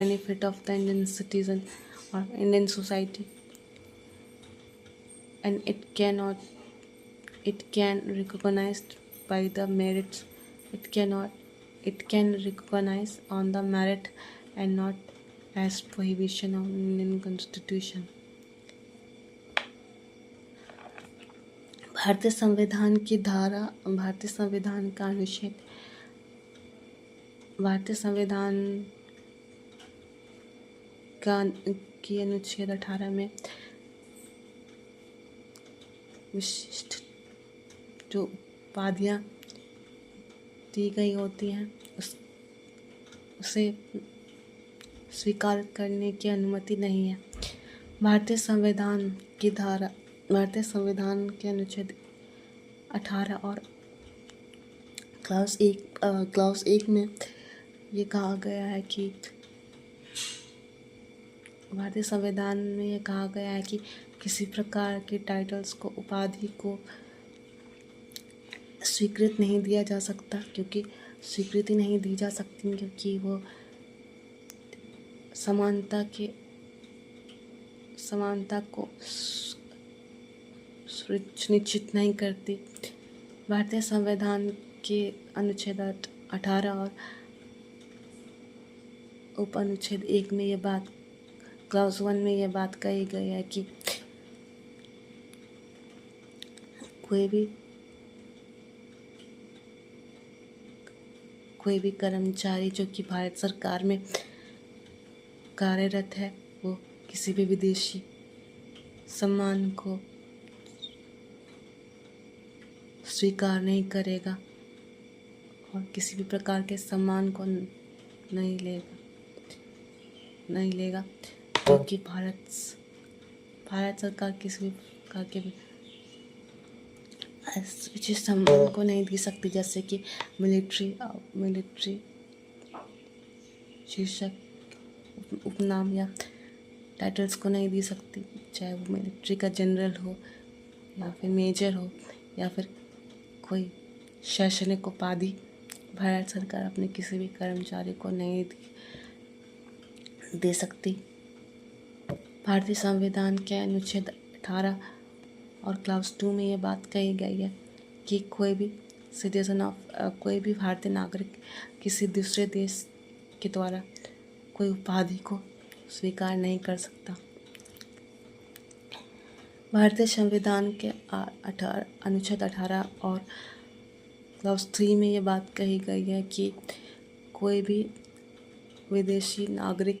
benefit of the Indian citizen or Indian society, and it can recognized by the merits. It can recognize on the merit and not as prohibition of Indian constitution. भारतीय संविधान का अनुच्छेद भारतीय संविधान की अनुच्छेद 18 में विशिष्ट जो उपाधियाँ दी गई होती हैं उसे स्वीकार करने की अनुमति नहीं है। भारतीय संविधान के अनुच्छेद 18 और क्लास 1 में ये कहा गया है कि भारतीय संविधान में ये कहा गया है कि किसी प्रकार के टाइटल्स को उपाधि को स्वीकृति नहीं दी जा सकती क्योंकि वो समानता को सुनिश्चित नहीं करती। भारतीय संविधान के अनुच्छेद 18 और उप अनुच्छेद 1 में ये बात क्लास 1 में ये बात कही गई है कि कोई भी कर्मचारी जो कि भारत सरकार में कार्यरत है वो किसी भी विदेशी सम्मान को स्वीकार नहीं करेगा और किसी भी प्रकार के सम्मान को नहीं लेगा क्योंकि भारत सरकार किसी भी प्रकार के विशेष सम्मान को नहीं दे सकती, जैसे कि मिलिट्री शीर्षक उपनाम या टाइटल्स को नहीं दे सकती, चाहे वो मिलिट्री का जनरल हो या फिर मेजर हो या फिर कोई शैक्षणिक उपाधि भारत सरकार अपने किसी भी कर्मचारी को नहीं दे सकती। भारतीय संविधान के अनुच्छेद 18 और क्लास 2 में ये बात कही गई है कि कोई भी भारतीय नागरिक किसी दूसरे देश के द्वारा कोई उपाधि को स्वीकार नहीं कर सकता। भारतीय संविधान के अनुच्छेद 18 और क्लास 3 में ये बात कही गई है कि कोई भी विदेशी नागरिक